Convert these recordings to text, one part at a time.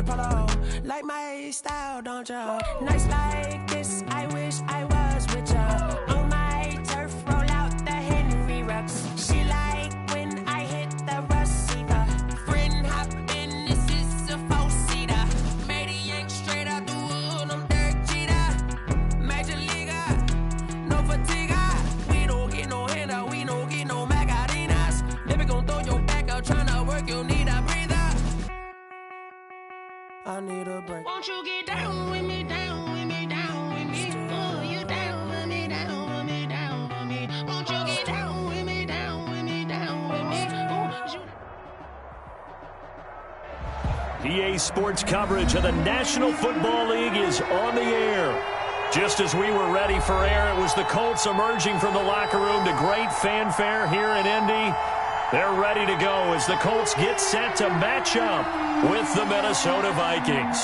Polo. Like my style, don't ya? Nights like this, I wish I was with ya. On my turf, roll out the Henry Rux. She like when I hit the receiver. Friend hop in, this is a four-seater. Made a yank straight out the wood, I'm Derek Jeter. Major leaguer, no fatigue. We don't get no handout, we don't get no Macarinas. Never gon' throw your back out, tryna work, you need a breather. I need a break. Won't you get down with me, down with me, down with me? Oh, you down with me, down with me, down with me. Won't you get down with me, down with me, down with me? Oh, EA Sports coverage of the National Football League is on the air. Just as we were ready for air, it was the Colts emerging from the locker room to great fanfare here in Indy. They're ready to go as the Colts get set to match up with the Minnesota Vikings.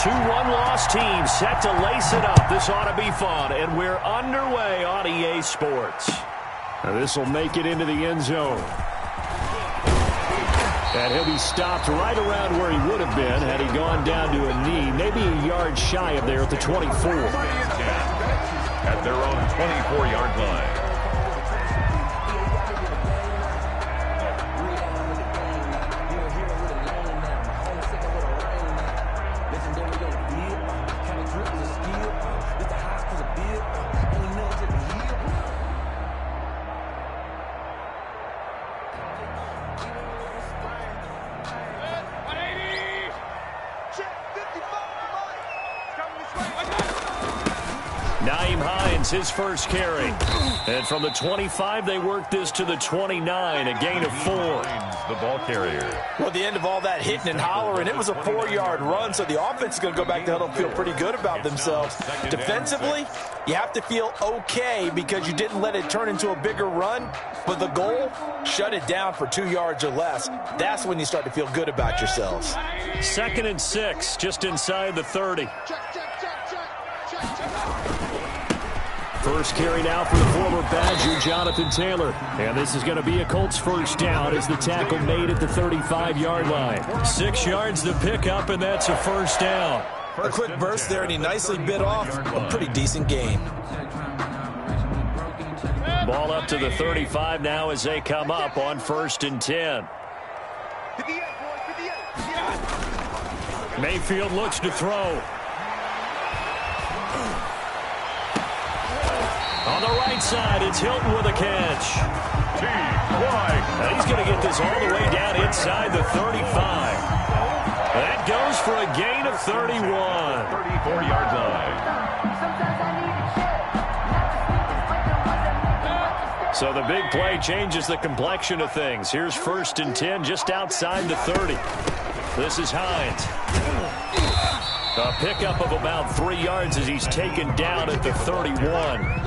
Two one-loss teams set to lace it up. This ought to be fun, and we're underway on EA Sports. This will make it into the end zone. And he'll be stopped right around where he would have been had he gone down to a knee, maybe a yard shy of there at the 24. At their own 24-yard line. His first carry. And from the 25, they work this to the 29, a gain of 4. The ball carrier. Well, the end of all that hitting and hollering, it was a 4-yard run, so the offense is going to go back to huddle and feel pretty good about themselves. Defensively, you have to feel okay because you didn't let it turn into a bigger run, but the goal, shut it down for 2 yards or less. That's when you start to feel good about yourselves. 2nd and 6, just inside the 30. First carry now for the former Badger, Jonathan Taylor. And this is going to be a Colts first down as the tackle made at the 35-yard line. 6 yards the pickup, and that's a first down. A quick burst there, and he nicely bit off a pretty decent gain. Ball up to the 35 now as they come up on 1st and 10. Mayfield looks to throw. On the right side, it's Hilton with a catch. And he's going to get this all the way down inside the 35. That goes for a gain of 31. 34-yard line. So the big play changes the complexion of things. Here's 1st and 10 just outside the 30. This is Hines. A pickup of about 3 yards as he's taken down at the 31.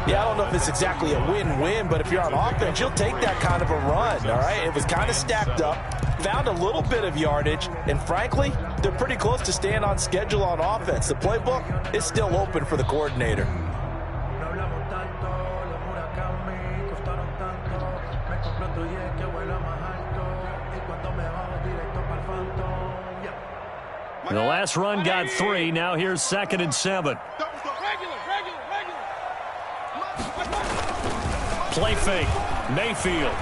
Yeah, I don't know if it's exactly a win-win, but if you're on offense, you'll take that kind of a run, all right? It was kind of stacked up, found a little bit of yardage, and frankly, they're pretty close to staying on schedule on offense. The playbook is still open for the coordinator. The last run got 3. Now here's 2nd and 7. Play fake. Mayfield.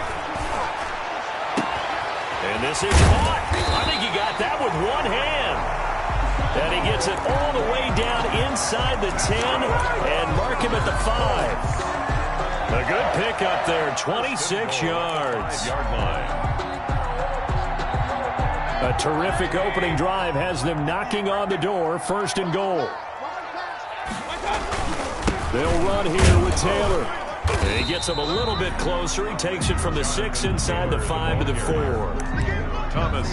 And this is caught. I think he got that with one hand. And he gets it all the way down inside the 10 and mark him at the 5. A good pickup there, 26 yards. A terrific opening drive has them knocking on the door. 1st and goal. They'll run here with Taylor. And he gets him a little bit closer. He takes it from the 6 inside the 5 to the 4.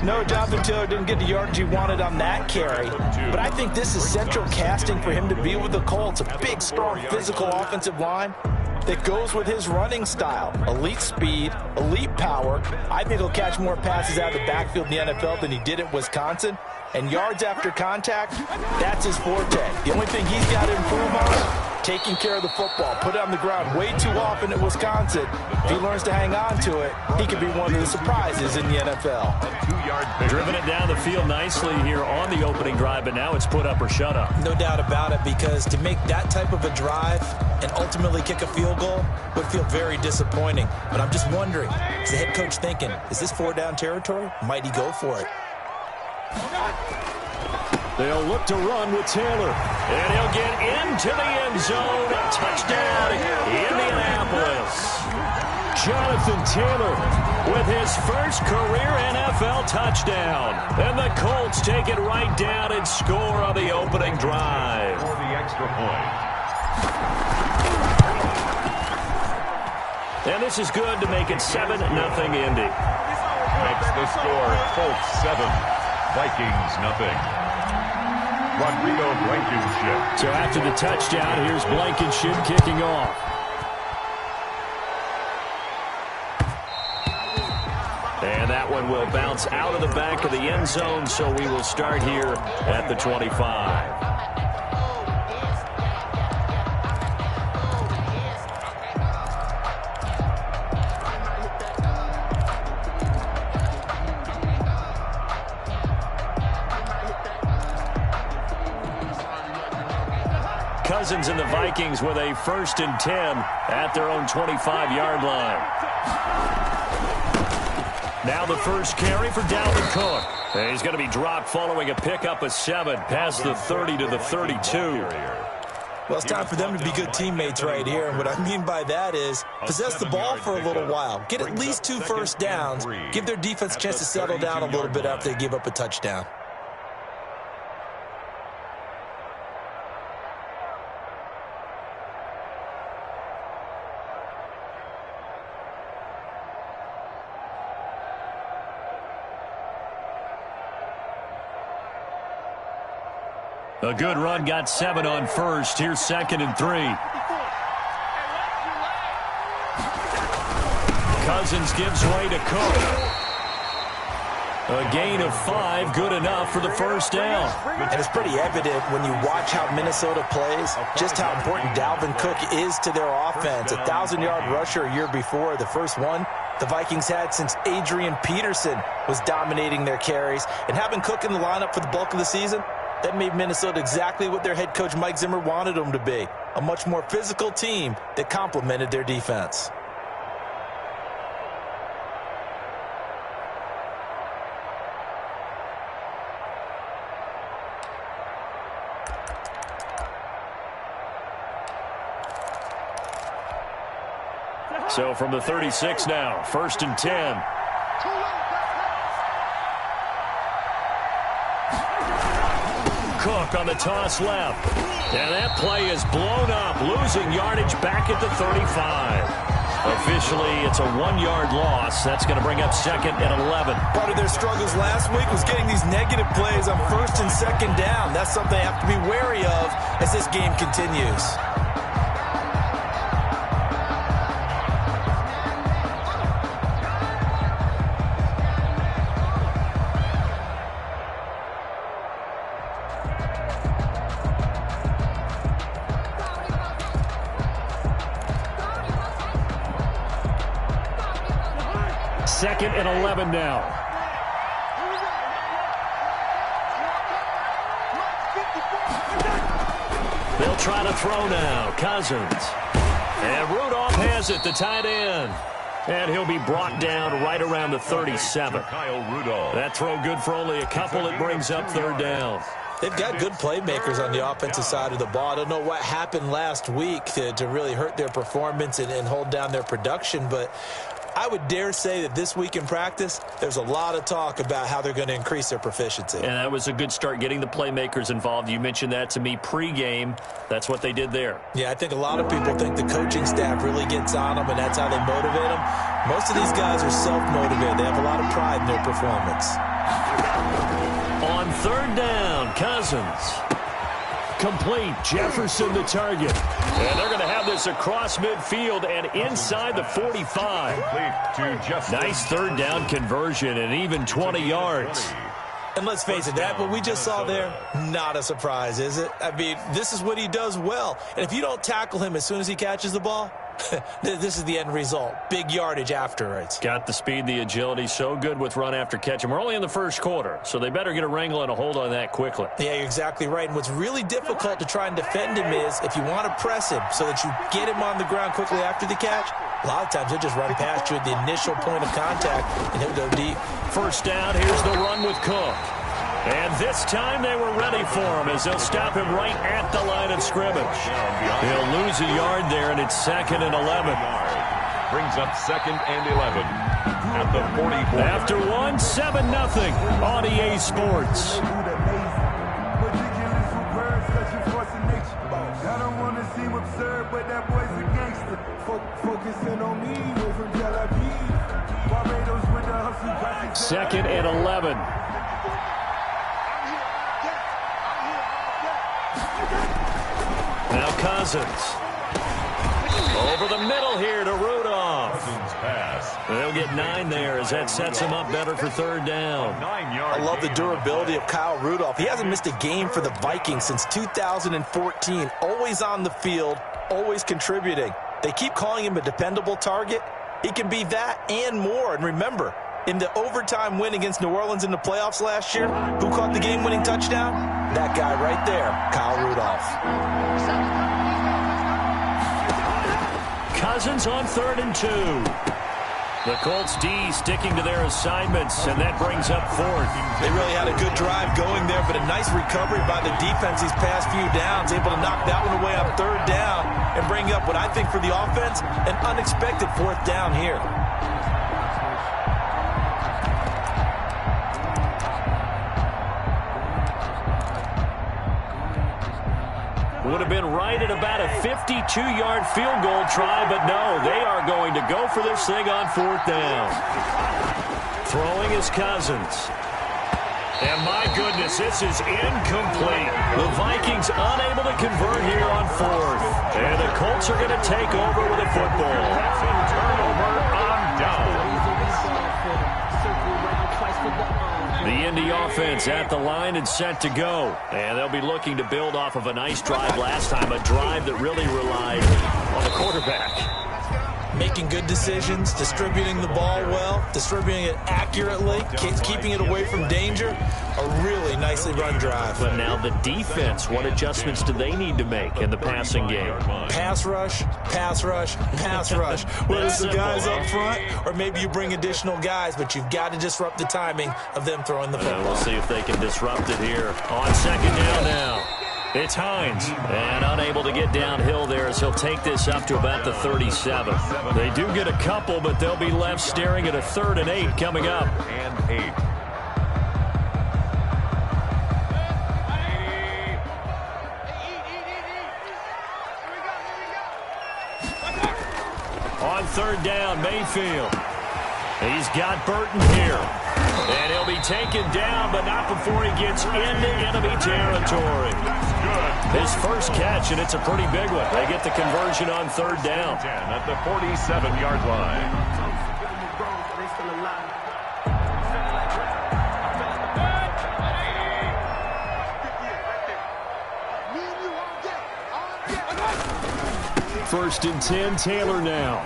No, Jonathan Taylor didn't get the yardage he wanted on that carry. But I think this is central casting for him to be with the Colts. A big, strong, physical offensive line. that goes with his running style. Elite speed, elite power. I think he'll catch more passes out of the backfield in the NFL than he did at Wisconsin. And yards after contact, that's his forte. The only thing he's got to improve on, taking care of the football. Put it on the ground way too often at Wisconsin. If he learns to hang on to it, he could be one of the surprises in the NFL. Driven it down the field nicely here on the opening drive, but now it's put up or shut up. No doubt about it, because to make that type of a drive and ultimately kick a field goal would feel very disappointing. But I'm just wondering, is the head coach thinking, is this 4-down territory? Might he go for it? They'll look to run with Taylor. And he'll get into the end zone. Touchdown, Indianapolis. Jonathan Taylor with his first career NFL touchdown. And the Colts take it right down and score on the opening drive. For the extra point. And this is good to make it 7-0 Indy. Makes the score Colts 7, Vikings nothing. Rodrigo Blankenship. So after the touchdown, here's Blankenship kicking off. And that one will bounce out of the back of the end zone, so we will start here at the 25. Cousins and the Vikings with a 1st and 10 at their own 25-yard line. Now the first carry for Dalvin Cook. And he's going to be dropped following a pickup of 7 past the 30 to the 32. Well, it's time for them to be good teammates right here. And what I mean by that is possess the ball for a little while. Get at least 2 first downs. Give their defense a chance to settle down a little bit after they give up a touchdown. A good run, got 7 on first. Here's 2nd and 3. Cousins gives way to Cook. A gain of 5, good enough for the first down. And it's pretty evident when you watch how Minnesota plays, just how important Dalvin Cook is to their offense. 1,000-yard rusher a year before, the first one the Vikings had since Adrian Peterson was dominating their carries. And having Cook in the lineup for the bulk of the season, that made Minnesota exactly what their head coach Mike Zimmer wanted them to be, a much more physical team that complemented their defense. So from the 36 now, 1st and 10. Cook on the toss left. And that play is blown up, losing yardage back at the 35. Officially, it's a 1-yard loss. That's going to bring up 2nd and 11. Part of their struggles last week was getting these negative plays on 1st and 2nd down. That's something they have to be wary of as this game continues. Second and 11 now. They'll try to throw now. Cousins. And Rudolph has it, the tight end. And he'll be brought down right around the 37. Kyle Rudolph. That throw good for only a couple. It brings up 3rd down. They've got good playmakers on the offensive side of the ball. I don't know what happened last week to really hurt their performance and hold down their production, but I would dare say that this week in practice, there's a lot of talk about how they're going to increase their proficiency. And that was a good start, getting the playmakers involved. You mentioned that to me pregame. That's what they did there. Yeah, I think a lot of people think the coaching staff really gets on them, and that's how they motivate them. Most of these guys are self-motivated. They have a lot of pride in their performance. On 3rd down, Cousins. complete. Jefferson the target. And they're going to have this across midfield and inside the 45. Nice third down conversion and even 20 yards. And let's face it, that what we just saw there, not a surprise, is it? I mean, this is what he does well. And if you don't tackle him as soon as he catches the ball, this is the end result. Big yardage afterwards. Got the speed, the agility, so good with run after catch. And we're only in the first quarter, so they better get a wrangle and a hold on that quickly. Yeah, you're exactly right. And what's really difficult to try and defend him is if you want to press him so that you get him on the ground quickly after the catch, a lot of times he'll just run past you at the initial point of contact, and he'll go deep. First down, here's the run with Cook. And this time they were ready for him as they'll stop him right at the line of scrimmage. He'll lose a yard there, and it's 2nd and 11. Brings up 2nd and 11 at the 44. After 7-0 on EA Sports. I don't want to seem absurd, but that boy's a gangster. Focusing on me, way from Tel Aviv. Barbados with the hustle. 2nd and 11. Now Cousins. Over the middle here to Rudolph. They'll get 9 there as that sets him up better for third down. I love the durability of Kyle Rudolph. He hasn't missed a game for the Vikings since 2014. Always on the field, always contributing. They keep calling him a dependable target. He can be that and more. And remember, in the overtime win against New Orleans in the playoffs last year, who caught the game-winning touchdown? That guy right there, Kyle Rudolph. Cousins on 3rd and 2. The Colts D sticking to their assignments, and that brings up 4th. They really had a good drive going there, but a nice recovery by the defense these past few downs, able to knock that one away on 3rd down and bring up what I think for the offense, an unexpected 4th down here. Would have been right at about a 52-yard field goal try, but no, they are going to go for this thing on 4th down. Throwing is Cousins. And my goodness, this is incomplete. The Vikings unable to convert here on 4th. And the Colts are going to take over with a football. Turnover on down. The Indy offense at the line and set to go. And they'll be looking to build off of a nice drive last time, a drive that really relied on the quarterback. Making good decisions, distributing the ball well, distributing it accurately, keeping it away from danger. A really nicely run drive. But now the defense, what adjustments do they need to make in the passing game? Pass rush, pass rush, pass rush. Whether it's the guys up front or maybe you bring additional guys, but you've got to disrupt the timing of them throwing the football. We'll see if they can disrupt it here on 2nd down now. It's Hines, and unable to get downhill there as he'll take this up to about the 37. They do get a couple, but they'll be left staring at a 3rd and 8 coming up. And 8. On 3rd down, Mayfield. He's got Burton here. And he'll be taken down, but not before he gets into enemy territory. His first catch, and it's a pretty big one. They get the conversion on 3rd down. At the 47-yard line. First and 10, Taylor now.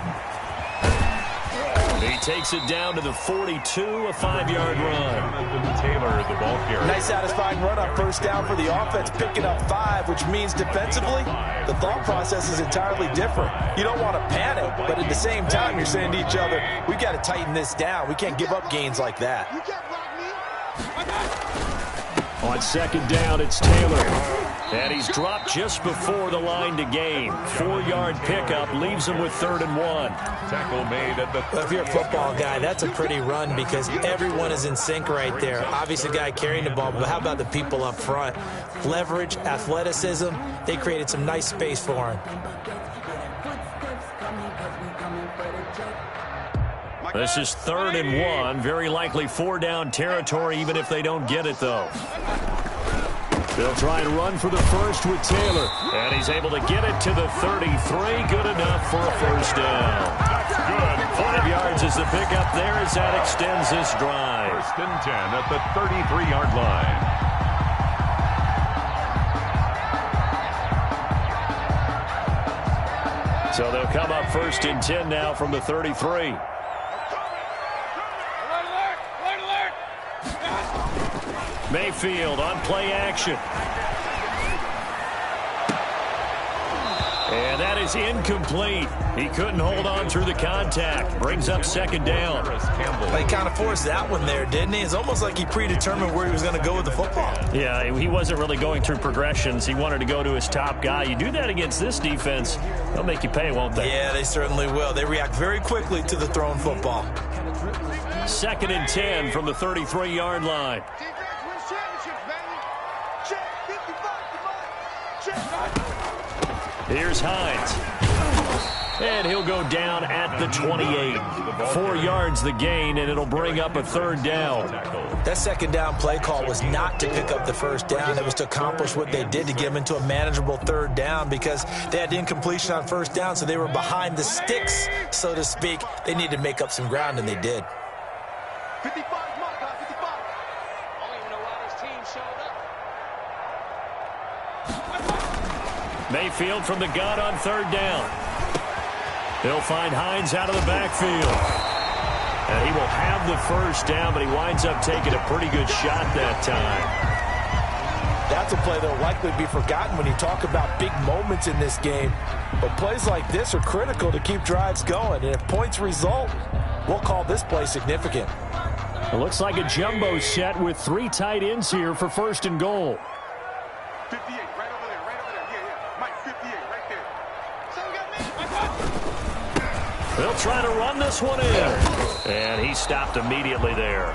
He takes it down to the 42, a 5-yard run. Taylor, the ball carrier. Nice satisfying run on 1st down for the offense, picking up 5, which means defensively, the thought process is entirely different. You don't want to panic, but at the same time, you're saying to each other, we got to tighten this down. We can't give up gains like that. On 2nd down, it's Taylor. And he's dropped just before the line to gain. 4-yard pickup leaves him with 3rd and 1. Tackle made at the 30. If you're a football guy, that's a pretty run because everyone is in sync right there. Obviously, the guy carrying the ball, but how about the people up front? Leverage, athleticism, they created some nice space for him. This is 3rd and 1. Very likely 4-down territory, even if they don't get it, though. They'll try and run for the first with Taylor. And he's able to get it to the 33. Good enough for a first down. That's good. 5 yards is the pickup there as that extends this drive. First and 10 at the 33-yard line. So they'll come up first and 10 now from the 33. Mayfield on play action. And that is incomplete. He couldn't hold on through the contact. Brings up second down. He kind of forced that one there, didn't he? It's almost like he predetermined where he was going to go with the football. Yeah, he wasn't really going through progressions. He wanted to go to his top guy. You do that against this defense, they'll make you pay, won't they? Yeah, they certainly will. They react very quickly to the thrown football. Second and 10 from the 33-yard line. Here's Hines. And he'll go down at the 28. 4 yards the gain, and it'll bring up a third down. That second down play call was not to pick up the first down. It was to accomplish what they did to get them into a manageable third down because they had incompletion on first down, so they were behind the sticks, so to speak. They needed to make up some ground, and they did. 55, mark, 55. I don't even know why this team showed up. Mayfield from the gun on third down. He'll find Hines out of the backfield. And he will have the first down, but he winds up taking a pretty good shot that time. That's a play that will likely be forgotten when you talk about big moments in this game. But plays like this are critical to keep drives going. And if points result, we'll call this play significant. It looks like a jumbo set with 3 tight ends here for first and goal. 58, right over there. Yeah. Mike, 58, right there. They'll try to run this one in. And he stopped immediately there.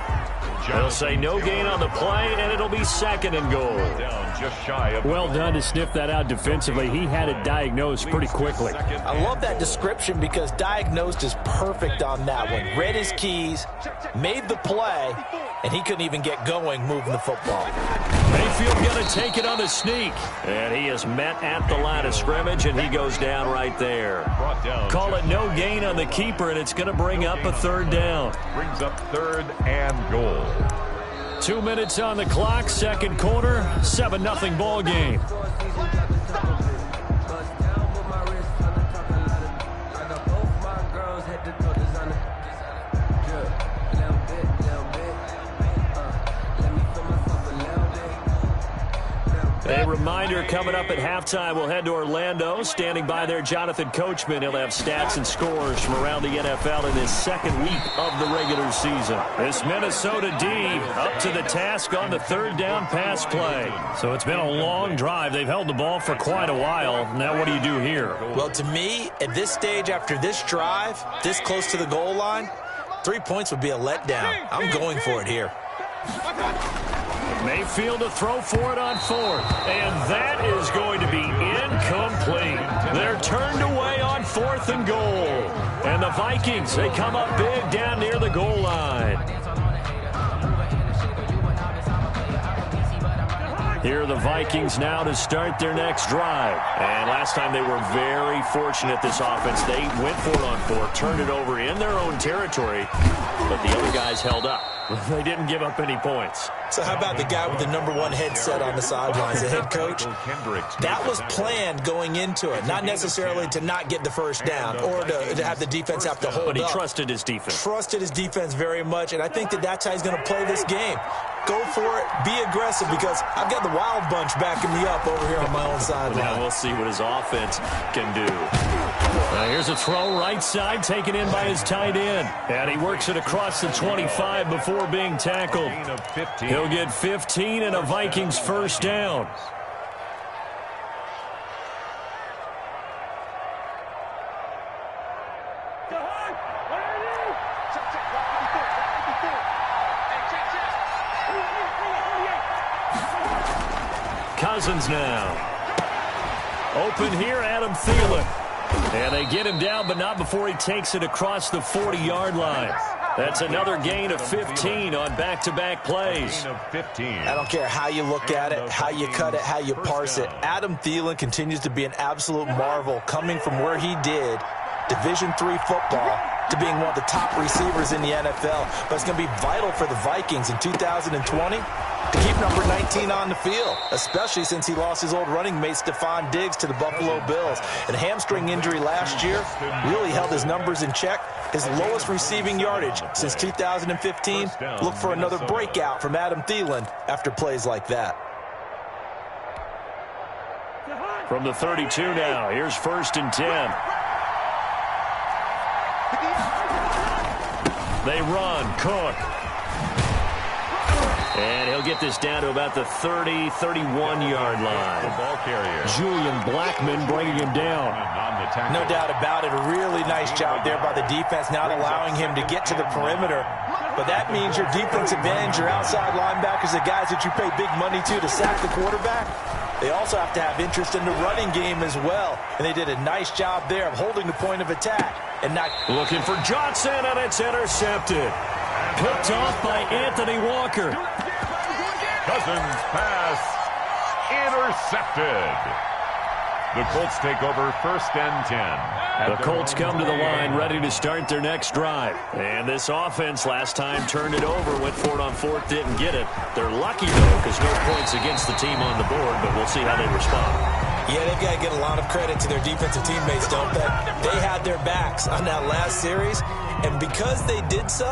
They'll say no gain on the play, and it'll be second and goal. Down just shy of. Well done to sniff that out defensively. He had it diagnosed pretty quickly. I love that description because diagnosed is perfect on that one. Read his keys, made the play, and he couldn't even get going moving the football. Mayfield going to take it on the sneak. And he is met at the line of scrimmage, and he goes down right there. Call it no gain on the keeper, and it's going to bring up a third down. Brings up third and goal. 2 minutes on the clock, second quarter, 7-0 ball game. A reminder coming up at halftime, we'll head to Orlando. Standing by there, Jonathan Coachman. He'll have stats and scores from around the NFL in his second week of the regular season. This Minnesota D up to the task on the third down pass play. So it's been a long drive. They've held the ball for quite a while. Now what do you do here? Well, to me, at this stage after this drive, this close to the goal line, 3 points would be a letdown. I'm going for it here. Mayfield to throw for it on fourth. And that is going to be incomplete. They're turned away on fourth and goal. And the Vikings, they come up big down near the goal line. Here are the Vikings now to start their next drive. And last time they were very fortunate, this offense. They went for it on fourth, turned it over in their own territory, but the other guys held up. They didn't give up any points. So how about the guy with the #1 headset on the sidelines, the head coach? That was planned going into it, not necessarily to not get the first down or to have the defense have to hold up. But he trusted his defense. Trusted his defense very much, and I think that's how he's going to play this game. Go for it, be aggressive, because I've got the Wild Bunch backing me up over here on my own sideline. Now we'll see what his offense can do. Here's a throw right side, taken in by his tight end. And he works it across the 25 before being tackled. He'll get 15 and a Vikings first down. Cousins now. Open here, Adam Thielen. And they get him down, but not before he takes it across the 40-yard line. That's another gain of 15 on back-to-back plays. I don't care how you look at it, how you cut it, how you parse it. Adam Thielen continues to be an absolute marvel, coming from where he did, Division III football, to being one of the top receivers in the NFL. But it's going to be vital for the Vikings in 2020 to keep number 19 on the field, especially since he lost his old running mate Stephon Diggs to the Buffalo Bills. And a hamstring injury last year really held his numbers in check. His lowest receiving yardage since 2015. Look for another breakout from Adam Thielen after plays like that. From the 32 now, here's 1st and 10. They run, Cook. And he'll get this down to about the 30, 31-yard line. Ball carrier. Julian Blackmon bringing him down. No doubt about it. A really nice job there by the defense, not allowing him to get to the perimeter. But that means your defensive ends, your outside linebackers, the guys that you pay big money to sack the quarterback, they also have to have interest in the running game as well. And they did a nice job there of holding the point of attack and not... Looking for Johnson, and it's intercepted. Picked off by Anthony Walker. Cousins pass intercepted. The Colts take over 1st and 10. The Colts come to the line ready to start their next drive. And this offense last time turned it over, went for it on 4th, didn't get it. They're lucky, though, because no points against the team on the board, but we'll see how they respond. Yeah, they've got to get a lot of credit to their defensive teammates, don't they? They had their backs on that last series, and because they did so,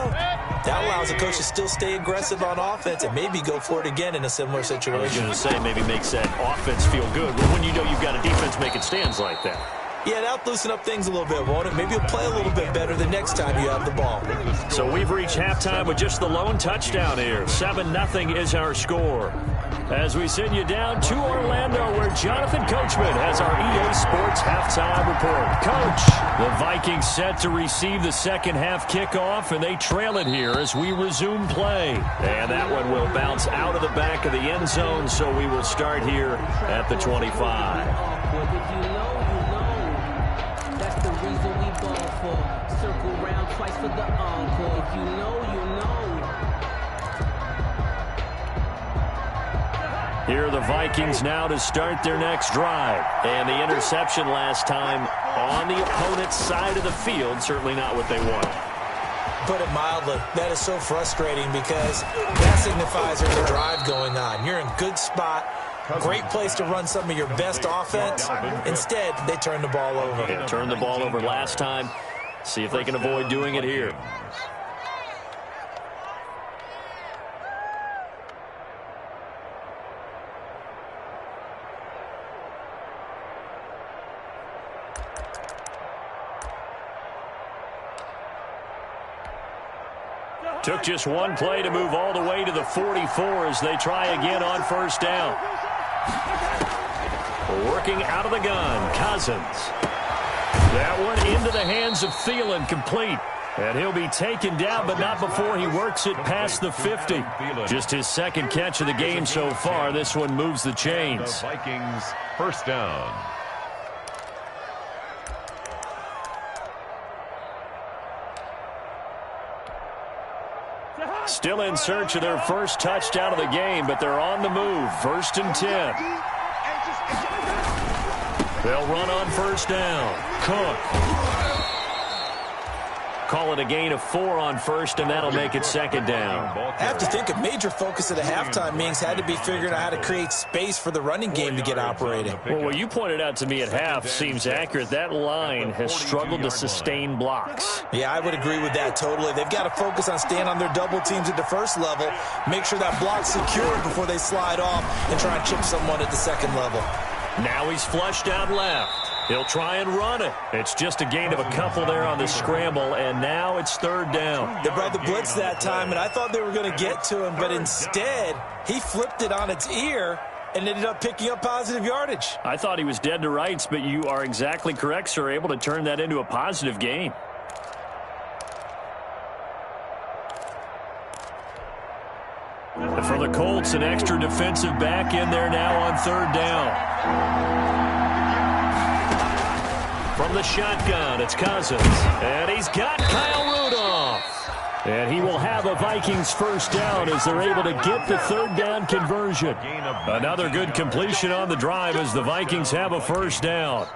that allows the coach to still stay aggressive on offense and maybe go for it again in a similar situation. I was going to say maybe makes that offense feel good, but when you know you've got a defense making stands like that. Yeah, that'll loosen up things a little bit, won't it? Maybe you'll play a little bit better the next time you have the ball. So we've reached halftime with just the lone touchdown here. 7-0 is our score. As we send you down to Orlando, where Jonathan Coachman has our EA Sports halftime report. Coach, the Vikings set to receive the second half kickoff, and they trail it here as we resume play. And that one will bounce out of the back of the end zone, so we will start here at the 25. Circle round twice for the encore. If you know, you know. Here are the Vikings now to start their next drive. And the interception last time on the opponent's side of the field, certainly not what they wanted. Put it mildly, that is so frustrating because that signifies there's a drive going on. You're in a good spot. Great place to run some of your best offense. Instead, they turn the ball over. Yeah, turned the ball over last time. See if they can avoid doing it here. Took just one play to move all the way to the 44 as they try again on 1st down. Working out of the gun, Cousins. That one into the hands of Thielen, complete. And he'll be taken down, but not before he works it past the 50. Just his second catch of the game so far. This one moves the chains. The Vikings 1st down. Still in search of their first touchdown of the game, but they're on the move. 1st and 10. They'll run on 1st down. Cook. Call it a gain of 4 on 1st, and that'll make it 2nd down. I have to think a major focus of the halftime meetings had to be figuring out how to create space for the running game to get operating. Well, what you pointed out to me at half seems accurate. That line has struggled to sustain blocks. Yeah, I would agree with that totally. They've got to focus on staying on their double teams at the first level, make sure that block's secured before they slide off and try and chip someone at the second level. Now he's flushed out left. He'll try and run it. It's just a gain of a couple there on the scramble, and now it's 3rd down. They brought the blitz that time, and I thought they were going to get to him, but instead he flipped it on its ear and ended up picking up positive yardage. I thought he was dead to rights, but you are exactly correct, sir, able to turn that into a positive gain. And for the Colts, an extra defensive back in there now on 3rd down. From the shotgun, it's Cousins. And he's got Kyle Rudolph. And he will have a Vikings first down as they're able to get the third down conversion. Another good completion on the drive as the Vikings have a first down.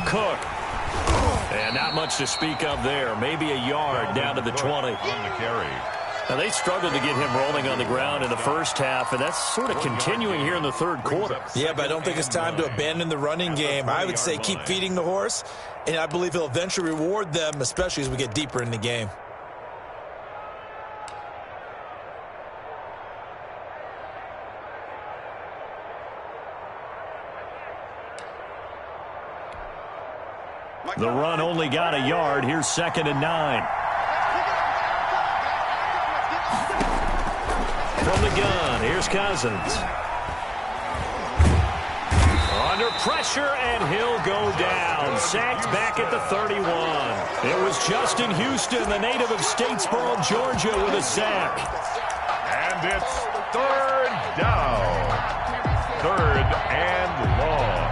Cook. And not much to speak of there. Maybe a yard down to the 20. On the carry. Now, they struggled to get him rolling on the ground in the first half, and that's sort of continuing here in the third quarter. Yeah, but I don't think it's time to abandon the running game. I would say keep feeding the horse, and I believe he'll eventually reward them, especially as we get deeper in the game. The run only got a yard. Here's 2nd and 9. From the gun, here's Cousins. Under pressure, and he'll go down. Sacked back at the 31. It was Justin Houston, the native of Statesboro, Georgia, with a sack. And it's 3rd down. 3rd and long.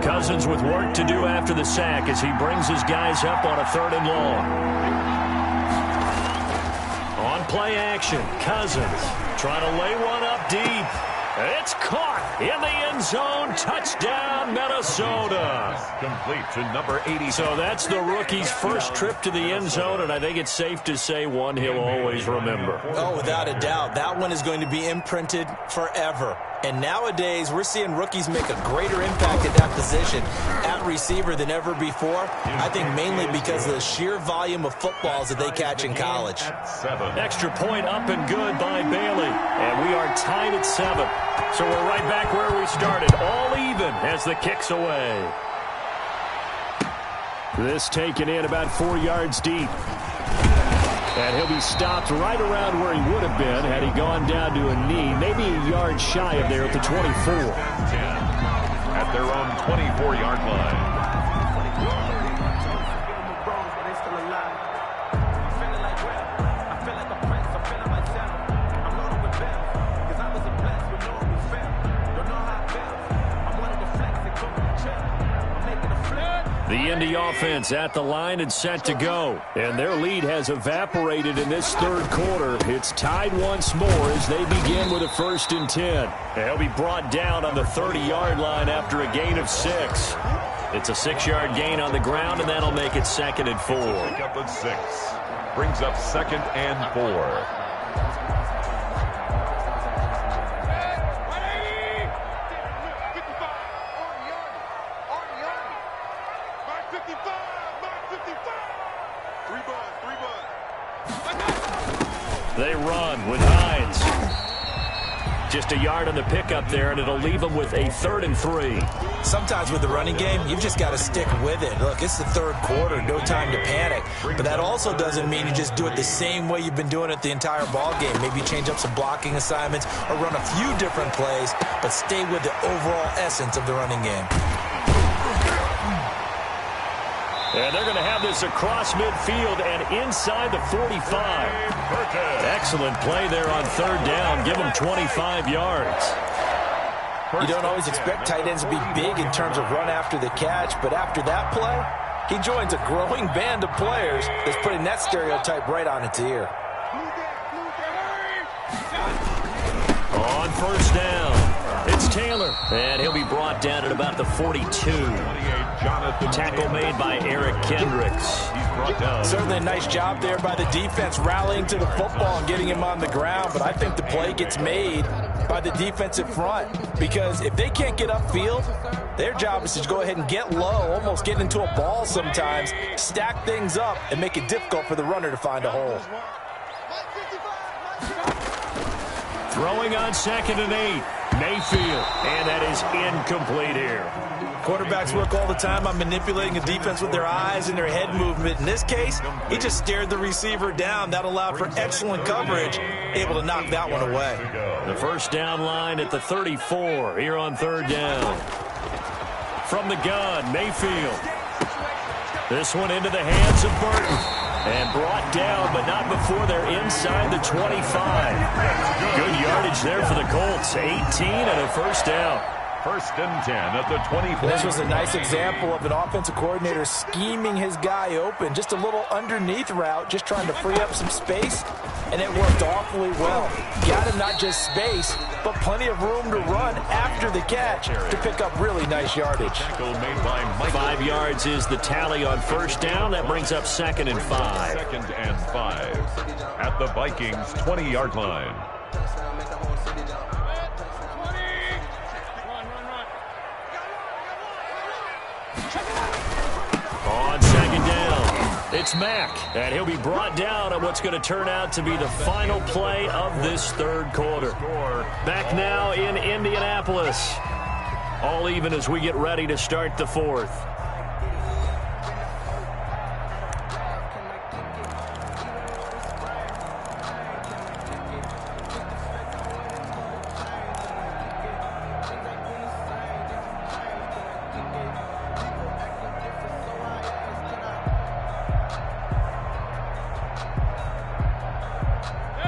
Cousins with work to do after the sack as he brings his guys up on a 3rd and long. On play action, Cousins trying to lay one up deep. It's caught in the end zone. Touchdown, Minnesota. Complete to number 80. So that's the rookie's first trip to the end zone, and I think it's safe to say one he'll always remember. Oh, without a doubt. That one is going to be imprinted forever. And nowadays, we're seeing rookies make a greater impact at that position at receiver than ever before. I think mainly because of the sheer volume of footballs that they catch in college. Extra point up and good by Bailey. And we are tied at 7. So we're right back where we started. All even as the kick's away. This taken in about 4 yards deep. And he'll be stopped right around where he would have been had he gone down to a knee, maybe a yard shy of there at the 24. 10 at their own 24-yard line. The Indy offense at the line and set to go. And their lead has evaporated in this third quarter. It's tied once more as they begin with a 1st and 10. They'll be brought down on the 30-yard line after a gain of 6. It's a 6-yard gain on the ground, and that'll make it 2nd and 4. Pick up at 6. Brings up 2nd and 4. They run with Hines. Just a yard on the pickup there, and it'll leave them with a 3rd and 3. Sometimes with the running game, you've just got to stick with it. Look, it's the third quarter, no time to panic. But that also doesn't mean you just do it the same way you've been doing it the entire ball game. Maybe change up some blocking assignments or run a few different plays, but stay with the overall essence of the running game. And they're going to have this across midfield and inside the 45. Excellent play there on 3rd down. Give them 25 yards. You don't always expect tight ends to be big in terms of run after the catch, but after that play, he joins a growing band of players that's putting that stereotype right on its ear. On 1st down, it's Taylor. And he'll be brought down at about the 42. Tackle made by Eric Kendricks. Certainly a nice job there by the defense rallying to the football and getting him on the ground, but I think the play gets made by the defensive front because if they can't get upfield, their job is to go ahead and get low, almost get into a ball sometimes, stack things up, and make it difficult for the runner to find a hole. Throwing on 2nd and 8. Mayfield, and that is incomplete here. Quarterbacks work all the time on manipulating a defense with their eyes and their head movement. In this case, he just stared the receiver down. That allowed for excellent coverage, able to knock that one away. The first down line at the 34 here on 3rd down. From the gun, Mayfield. This one into the hands of Burton. And brought down, but not before they're inside the 25. Good yardage there for the Colts. 18 and a first down. 1st and 10 at the 24. This was a nice example of an offensive coordinator scheming his guy open. Just a little underneath route, just trying to free up some space, and it worked awfully well. Got him not just space, but plenty of room to run after the catch to pick up really nice yardage. 5 yards is the tally on 1st down. That brings up 2nd and 5. 2nd and 5 at the Vikings 20-yard line. On 2nd down, it's Mack, and he'll be brought down on what's going to turn out to be the final play of this 3rd quarter. Back now in Indianapolis. All even as we get ready to start the 4th.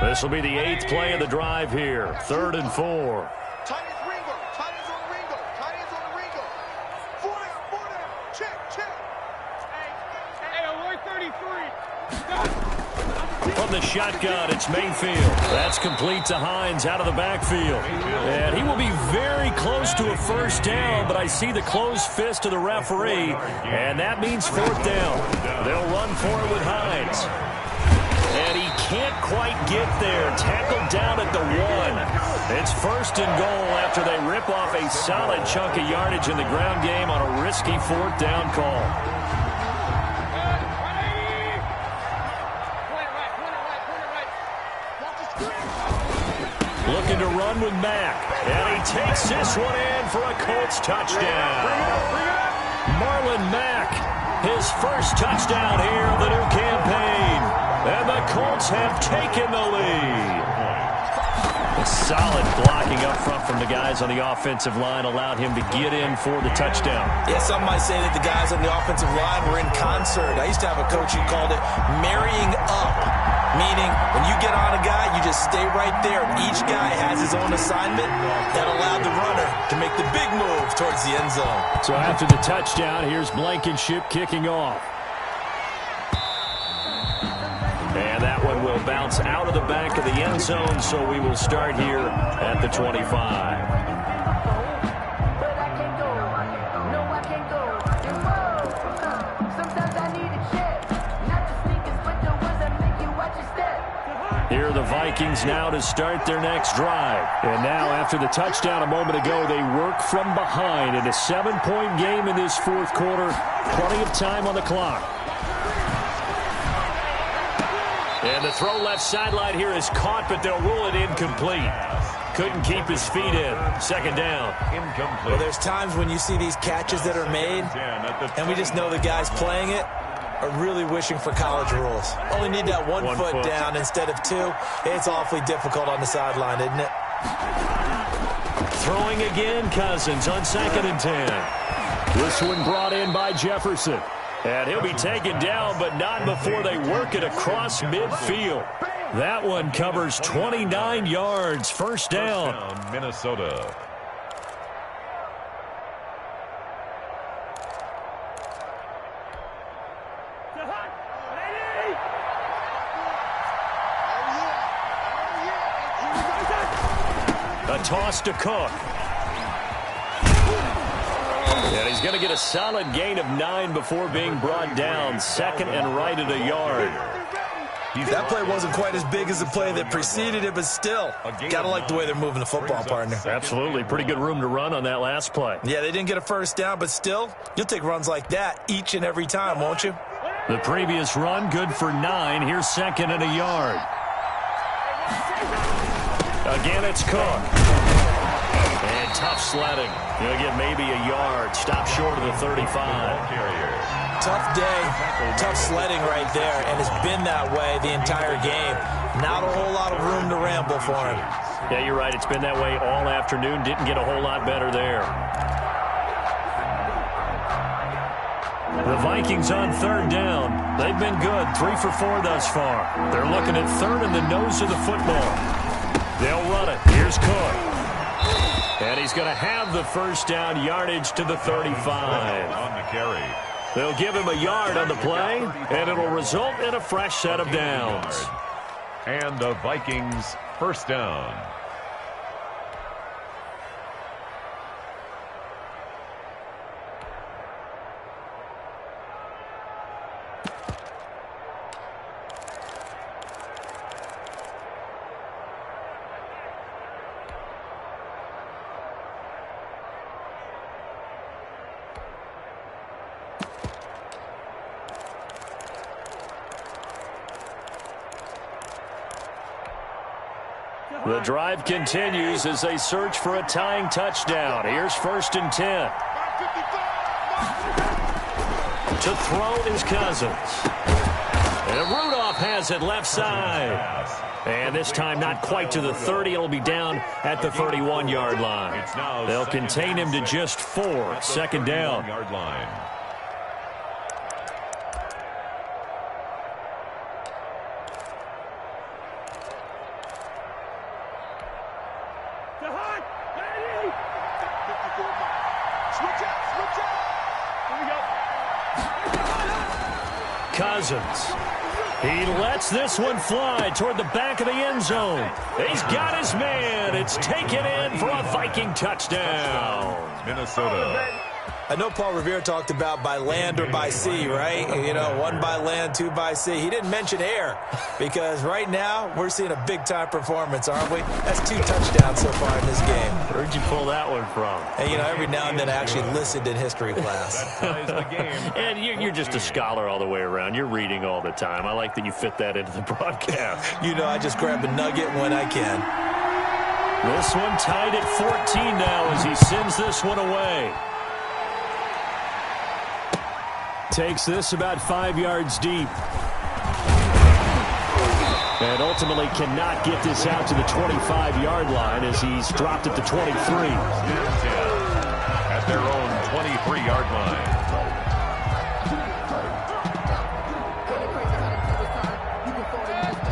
This will be the 8th play of the drive here. 3rd and 4. Tight ends Ringo. Tight ends on the Ringo. Tight ends on the Ringo. 4 down. Check. Hey, alert 33. From the shotgun, it's Mayfield. That's complete to Hines out of the backfield. And he will be very close to a first down, but I see the closed fist of the referee, and that means 4th down. They'll run for it with Hines. And he can't quite get there. Tackled down at the 1. It's 1st and goal after they rip off a solid chunk of yardage in the ground game on a risky 4th down call. Looking to run with Mack. And he takes this one in for a Colts touchdown. Marlon Mack, his first touchdown here of the new campaign. And the Colts have taken the lead. A solid blocking up front from the guys on the offensive line allowed him to get in for the touchdown. Yeah, some might say that the guys on the offensive line were in concert. I used to have a coach who called it marrying up, meaning when you get on a guy, you just stay right there. Each guy has his own assignment that allowed the runner to make the big move towards the end zone. So after the touchdown, here's Blankenship kicking off. And that one will bounce out of the back of the end zone, so we will start here at the 25. Here are the Vikings now to start their next drive. And now, after the touchdown a moment ago, they work from behind in a 7-point game in this 4th quarter. Plenty of time on the clock. And the throw left sideline here is caught, but they'll rule it incomplete. Couldn't keep his feet in. 2nd down. Incomplete. Well, there's times when you see these catches that are made, and we just know the guys playing it are really wishing for college rules. Only need that one foot down instead of 2. It's awfully difficult on the sideline, isn't it? Throwing again, Cousins on 2nd and 10. This one brought in by Jefferson. And he'll be taken down, but not before they work it across midfield. That one covers 29 yards. First down. Minnesota. A toss to Cook. And he's going to get a solid gain of 9 before being brought down. 2nd and right at a yard. That play wasn't quite as big as the play that preceded it, but still, got to like the way they're moving the football, partner. Absolutely. Pretty good room to run on that last play. Yeah, they didn't get a first down, but still, you'll take runs like that each and every time, won't you? The previous run, good for 9. Here's 2nd and a yard. Again, it's Cook. And tough sledding. He'll get maybe a yard. Stop short of the 35. Tough day, tough sledding right there, and it's been that way the entire game. Not a whole lot of room to ramble for him. Yeah, you're right. It's been that way all afternoon. Didn't get a whole lot better there. The Vikings on third down. They've been good, 3 for 4 thus far. They're looking at third in the nose of the football. They'll run it. Here's Cook. And he's going to have the first down, yardage to the 35. On the carry. They'll give him a yard on the play, and it'll result in a fresh set of downs. And the Vikings first down. The drive continues as they search for a tying touchdown. Here's 1st and 10. To throw is Cousins. And Rudolph has it left side. And this time not quite to the 30. It'll be down at the 31-yard line. They'll contain him to just 4. 2nd down. Cousins. He lets this one fly toward the back of the end zone. He's got his man. It's taken in for a Viking touchdown. Minnesota. I know Paul Revere talked about by land or by sea, right? You know, 1 by land, 2 by sea. He didn't mention air because right now we're seeing a big-time performance, aren't we? That's 2 touchdowns so far in this game. Where'd you pull that one from? And, you know, every now and then I actually listened in history class. And you're just a scholar all the way around. You're reading all the time. I like that you fit that into the broadcast. You know, I just grab a nugget when I can. This one tied at 14 now as he sends this one away. Takes this about 5 yards deep. And ultimately cannot get this out to the 25-yard line as he's dropped at the 23. At their own 23-yard line.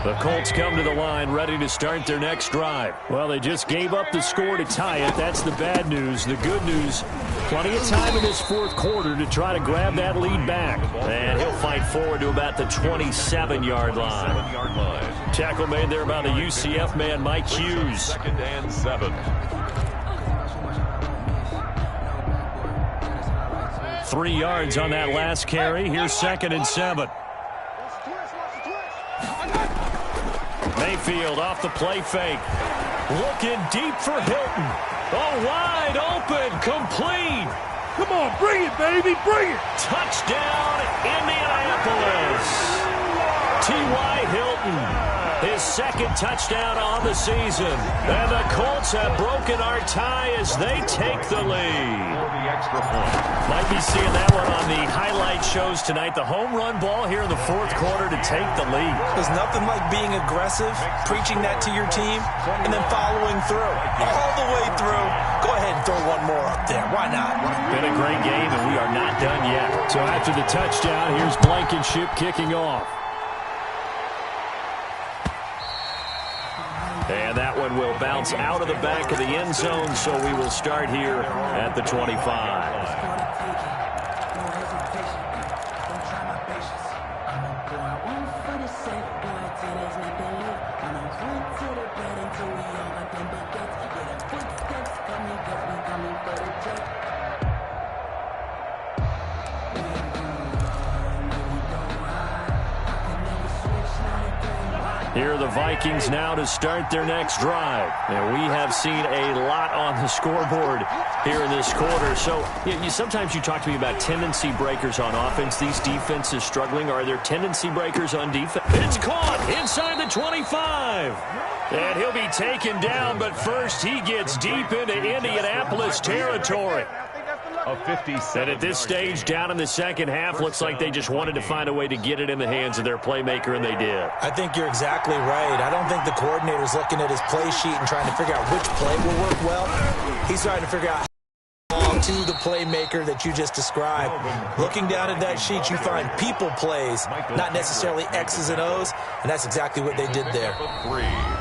The Colts come to the line ready to start their next drive. Well, they just gave up the score to tie it. That's the bad news. The good news, plenty of time in this 4th quarter to try to grab that lead back. And he'll fight forward to about the 27-yard line. Tackle made there by the UCF man, Mike Hughes. 2nd and 7. 3 yards on that last carry. Here's 2nd and 7. Mayfield off the play fake. Looking deep for Hilton. Oh, wide open. Complete. Come on, bring it, baby, bring it. Touchdown, Indianapolis. T.Y. Hilton, his 2nd touchdown on the season. And the Colts have broken our tie as they take the lead. Might be seeing that one on the highlight shows tonight. The home run ball here in the 4th quarter to take the lead. There's nothing like being aggressive, preaching that to your team, and then following through. All the way through. Go ahead and throw one more up there. Why not? Been a great game, and we are not done yet. So after the touchdown, here's Blankenship kicking off. And that one will bounce out of the back of the end zone, so we will start here at the 25. Here are the Vikings now to start their next drive. And we have seen a lot on the scoreboard here in this quarter. So sometimes you talk to me about tendency breakers on offense. These defenses struggling. Are there tendency breakers on defense? It's caught inside the 25. And he'll be taken down, but first he gets deep into Indianapolis territory. And at this stage, down in the second half, looks like they just wanted to find a way to get it in the hands of their playmaker, and they did. I think you're exactly right. I don't think the coordinator's looking at his play sheet and trying to figure out which play will work well. He's trying to figure out how to the playmaker that you just described. Looking down at that sheet, you find people plays, not necessarily X's and O's, and that's exactly what they did there.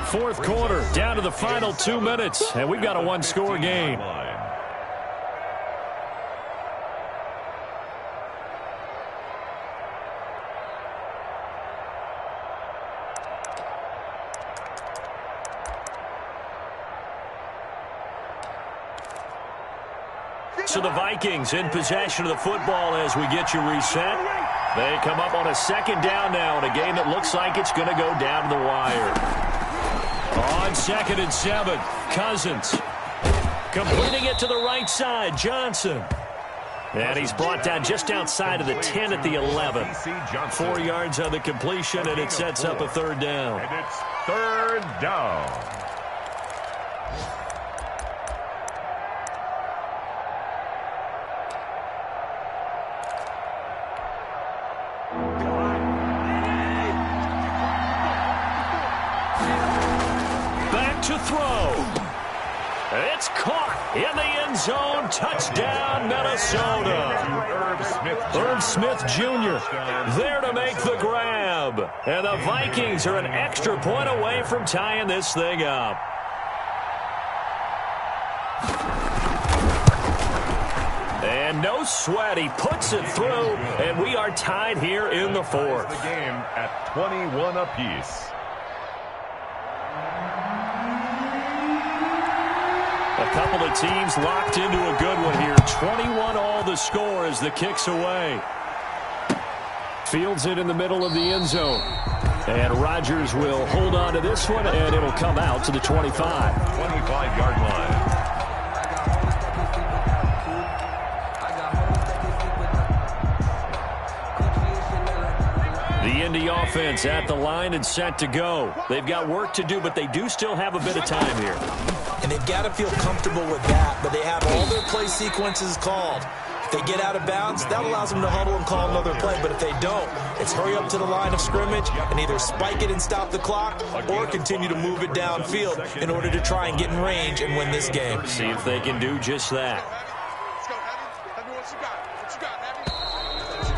Fourth quarter, down to the final 2 minutes, and we've got a one-score game. So the Vikings in possession of the football as we get you reset. They come up on a second down now in a game that looks like it's going to go down to the wire. On 2nd and 7, Cousins. Completing it to the right side, Johnson. And he's brought down just outside of the 10 at the 11. 4 yards on the completion, and it sets up a third down. And it's third down. To throw. It's caught in the end zone. Touchdown, Minnesota. Irv Smith Jr. there to make the grab. And the Vikings are an extra point away from tying this thing up. And no sweat. He puts it through, and we are tied here in the fourth. The game at 21 apiece. A couple of teams locked into a good one here. 21 all the score as the kick's away. Fields it in the middle of the end zone. And Rodgers will hold on to this one, and it'll come out to the 25. 25-yard line. The Indy offense at the line and set to go. They've got work to do, but they do still have a bit of time here. And they've got to feel comfortable with that, but they have all their play sequences called. If they get out of bounds, that allows them to huddle and call another play. But if they don't, it's hurry up to the line of scrimmage and either spike it and stop the clock or continue to move it downfield in order to try and get in range and win this game. See if they can do just that.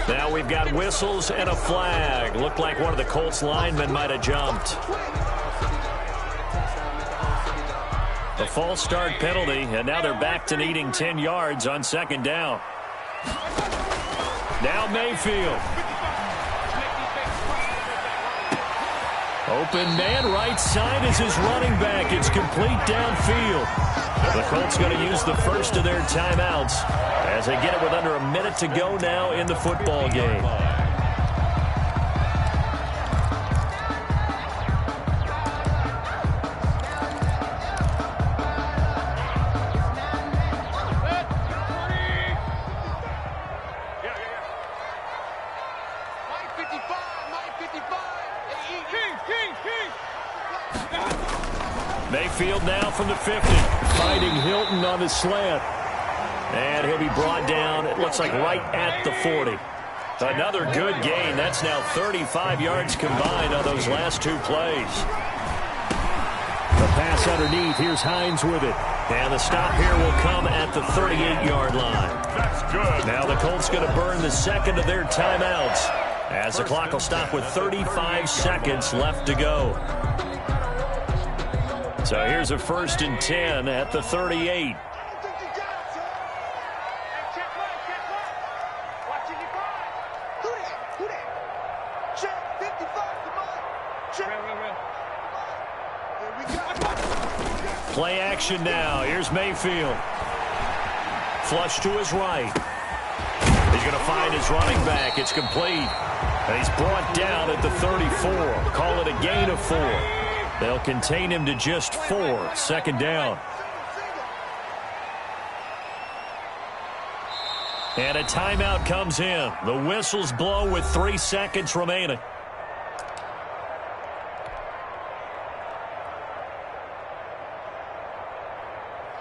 Now we've got whistles and a flag. Looked like one of the Colts linemen might have jumped. A false start penalty, and now they're back to needing 10 yards on second down. Now Mayfield. Open man, right side is his running back. It's complete downfield. The Colts going to use the first of their timeouts as they get it with under a minute to go now in the football game. Mayfield now from the 50, fighting Hilton on the slant. And he'll be brought down, it looks like right at the 40. Another good gain. That's now 35 yards combined on those last two plays. The pass underneath. Here's Hines with it. And the stop here will come at the 38-yard line. That's good. Now the Colts going to burn the second of their timeouts as the clock will stop with 35 seconds left to go. So here's a 1st and 10 at the 38. Play action now. Here's Mayfield. Flush to his right. He's going to find his running back. It's complete. And he's brought down at the 34. Call it a gain of 4. They'll contain him to just 4. Second down. And a timeout comes in. The whistles blow with 3 seconds remaining.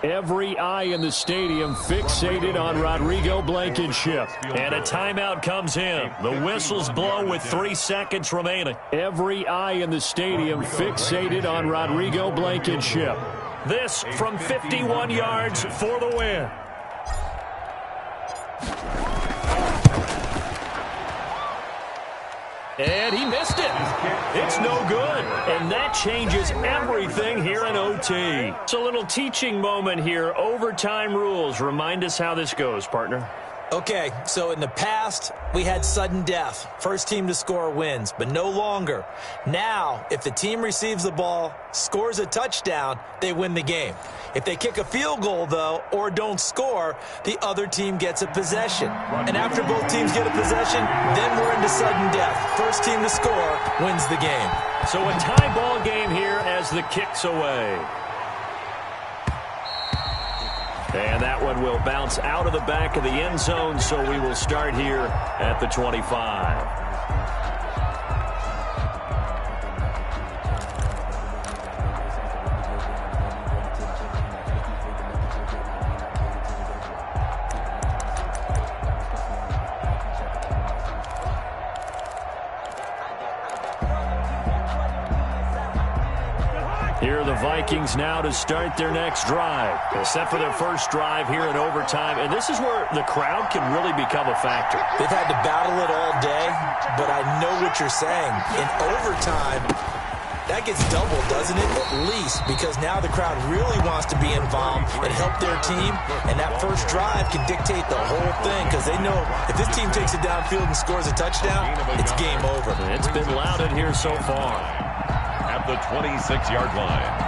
Every eye in the stadium fixated on Rodrigo Blankenship. And a timeout comes in. The whistles blow with 3 seconds remaining. Every eye in the stadium fixated on Rodrigo Blankenship. This from 51 yards for the win. And he missed it. It's no good. And that changes everything here in OT. It's a little teaching moment here. Overtime rules. Remind us how this goes, partner. Okay, so in the past, we had sudden death. First team to score wins, but no longer. Now, if the team receives the ball, scores a touchdown, they win the game. If they kick a field goal, though, or don't score, the other team gets a possession. And after both teams get a possession, then we're into sudden death. First team to score wins the game. So a tie ball game here as the kick's away. And that one will bounce out of the back of the end zone, so we will start here at the 25. Here are the Vikings now to start their next drive. They're set for their first drive here in overtime, and this is where the crowd can really become a factor. They've had to battle it all day, but I know what you're saying. In overtime, that gets doubled, doesn't it? At least, because now the crowd really wants to be involved and help their team, and that first drive can dictate the whole thing, because they know if this team takes it downfield and scores a touchdown, it's game over. It's been lauded here so far. At the 26-yard line.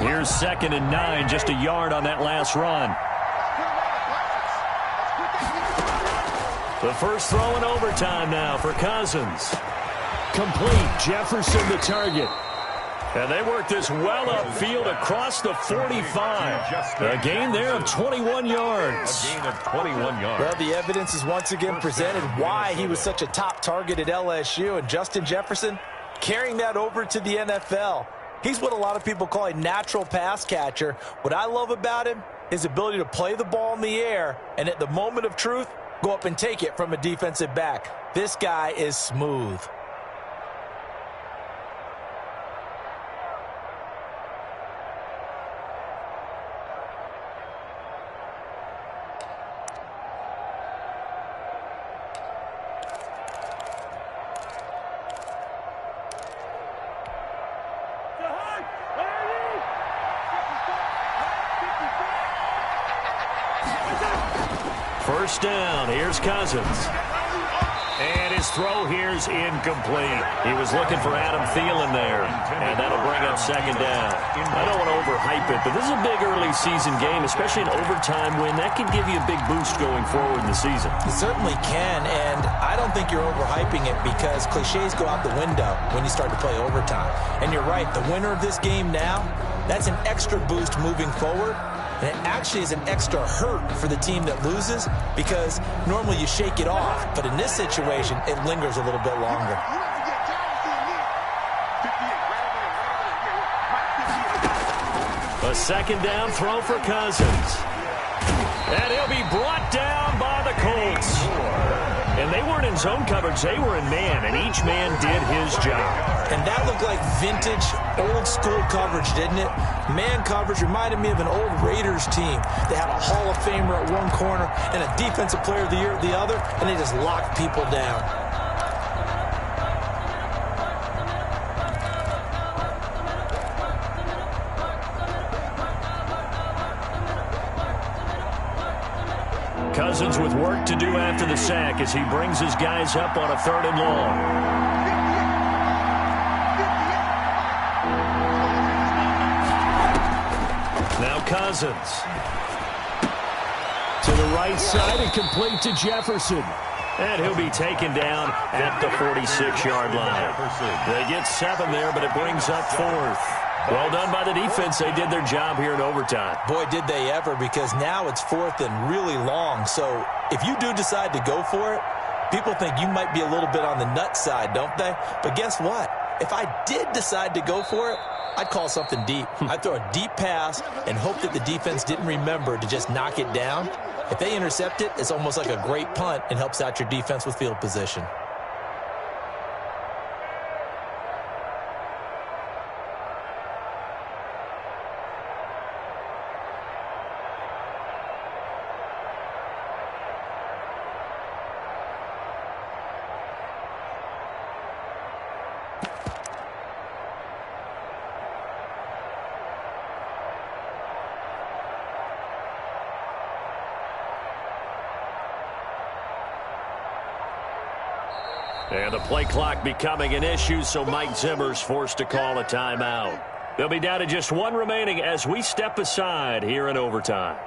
Here's 2nd and 9, just a yard on that last run. The first throw in overtime now for Cousins. Complete. Jefferson the target. And they work this well upfield across the 45. A gain there of 21 yards. A gain of 21 yards. Well, the evidence is once again presented why he was such a top target at LSU. And Justin Jefferson carrying that over to the NFL. He's what a lot of people call a natural pass catcher. What I love about him, his ability to play the ball in the air, and at the moment of truth, go up and take it from a defensive back. This guy is smooth. First down, here's Cousins. And his throw here's incomplete. He was looking for Adam Thielen there, and that'll bring up 2nd down. I don't want to overhype it, but this is a big early season game, especially an overtime win. That can give you a big boost going forward in the season. It certainly can, and I don't think you're overhyping it because cliches go out the window when you start to play overtime. And you're right, the winner of this game now, that's an extra boost moving forward. And it actually is an extra hurt for the team that loses because normally you shake it off. But in this situation, it lingers a little bit longer. A 2nd down throw for Cousins. And he'll be brought down by the Colts. And they weren't in zone coverage. They were in man, and each man did his job. And that looked like vintage, old-school coverage, didn't it? Man coverage reminded me of an old Raiders team. They had a Hall of Famer at one corner and a Defensive Player of the Year at the other, and they just locked people down. Cousins with work to do after the sack as he brings his guys up on a 3rd and long. Now Cousins. To the right side and complete to Jefferson. And he'll be taken down at the 46-yard line. They get 7 there, but it brings up 4th. Well done by the defense. They did their job here in overtime. Boy, did they ever, because now it's 4th and really long. So if you do decide to go for it, people think you might be a little bit on the nut side, don't they? But guess what? If I did decide to go for it, I'd call something deep. I'd throw a deep pass and hope that the defense didn't remember to just knock it down. If they intercept it, it's almost like a great punt and helps out your defense with field position. And the play clock becoming an issue, so Mike Zimmer's forced to call a timeout. They'll be down to just 1 remaining as we step aside here in overtime.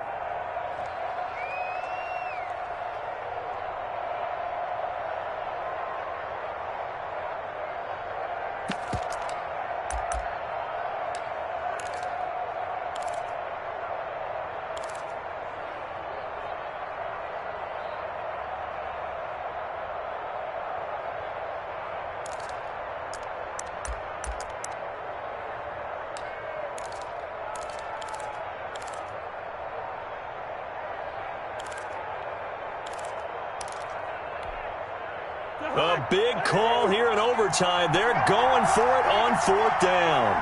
A big call here in overtime. They're going for it on 4th down.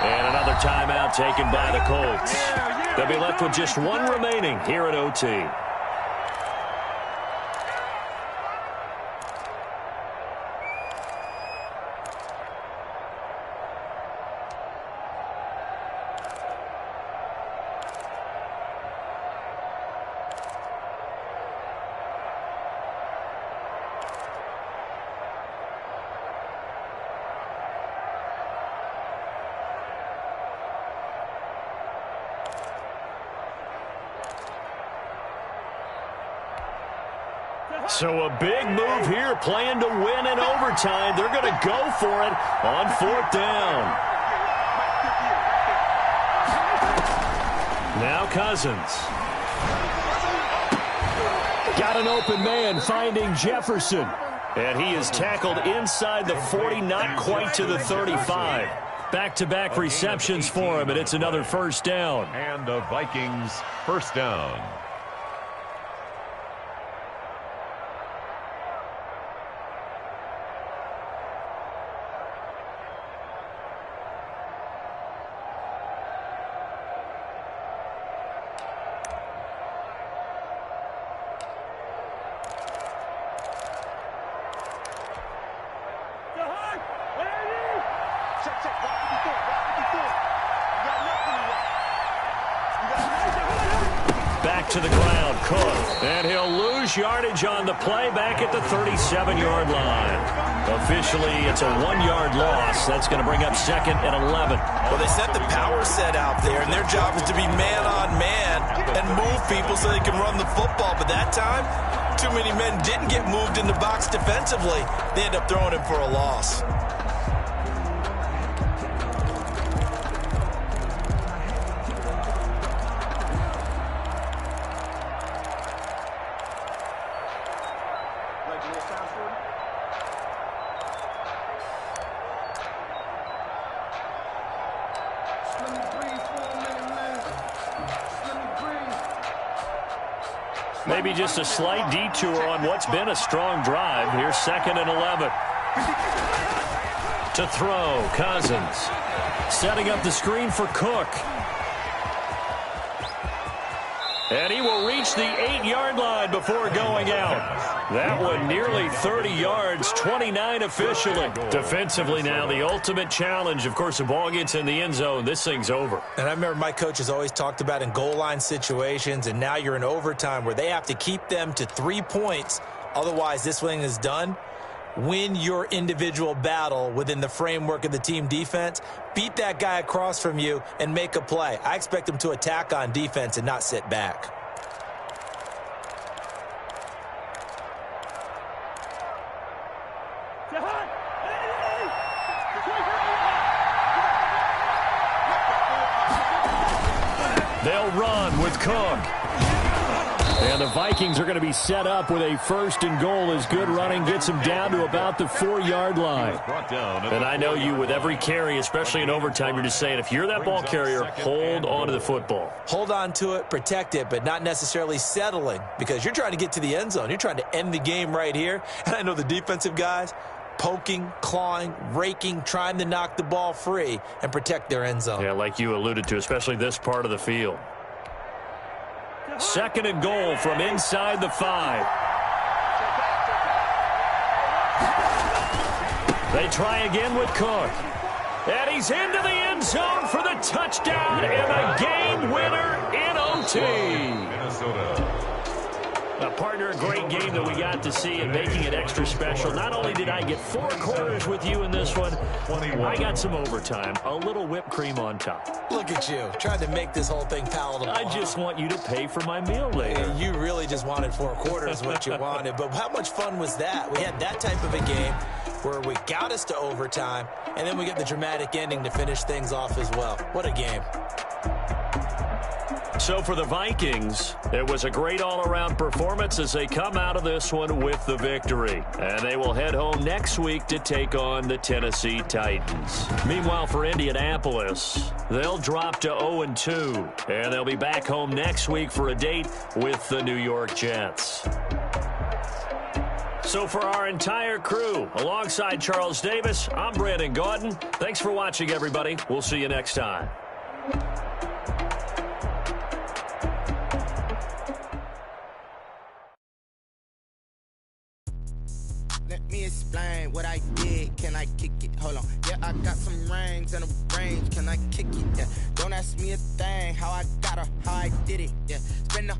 And another timeout taken by the Colts. They'll be left with just 1 remaining here at OT. So a big move here, playing to win in overtime. They're going to go for it on 4th down. Now Cousins. Got an open man finding Jefferson. And he is tackled inside the 40, not quite to the 35. Back-to-back receptions for him, and it's another 1st down. And the Vikings 1st down. Back to the ground, Cook. And he'll lose yardage on the play back at the 37-yard line. Officially, it's a 1-yard loss. That's going to bring up 2nd and 11. Well, they set the power set out there, and their job is to be man-on-man and move people so they can run the football. But that time, too many men didn't get moved in the box defensively. They end up throwing him for a loss. Maybe just a slight detour on what's been a strong drive. Here's 2nd and 11. To throw, Cousins. Setting up the screen for Cook. And he will reach the 8-yard line before going out. That one nearly 30 yards, 29 officially. Defensively now, the ultimate challenge. Of course, the ball gets in the end zone. This thing's over. And I remember my coaches always talked about in goal line situations, and now you're in overtime where they have to keep them to 3 points. Otherwise, this thing is done. Win your individual battle within the framework of the team defense. Beat that guy across from you and make a play. I expect him to attack on defense and not sit back. They'll run with Cook. And the Vikings are going to be set up with a 1st and goal as good running gets them down to about the 4-yard line. And I know you, with every carry, especially in overtime, you're just saying, if you're that ball carrier, hold on to the football. Hold on to it, protect it, but not necessarily settling, because you're trying to get to the end zone. You're trying to end the game right here. And I know the defensive guys poking, clawing, raking, trying to knock the ball free and protect their end zone. Yeah, like you alluded to, especially this part of the field. 2nd and goal from inside the 5. They try again with Cook. And he's into the end zone for the touchdown and a game winner in OT. Minnesota. Partner, a great game that we got to see and making it extra special. Not only did I get 4 quarters with you in this one, I got some overtime. A little whipped cream on top. Look at you, trying to make this whole thing palatable. I just want you to pay for my meal later. You really just wanted 4 quarters what you wanted. But how much fun was that? We had that type of a game where we got us to overtime, and then we get the dramatic ending to finish things off as well. What a game. So for the Vikings, it was a great all-around performance as they come out of this one with the victory. And they will head home next week to take on the Tennessee Titans. Meanwhile, for Indianapolis, they'll drop to 0-2. And they'll be back home next week for a date with the New York Jets. So for our entire crew, alongside Charles Davis, I'm Brandon Gaudin. Thanks for watching, everybody. We'll see you next time. Let me explain what I did. Can I kick it? Hold on. Yeah, I got some rings and a range. Can I kick it? Yeah. Don't ask me a thing. How I got her, how I did it. Yeah. Spend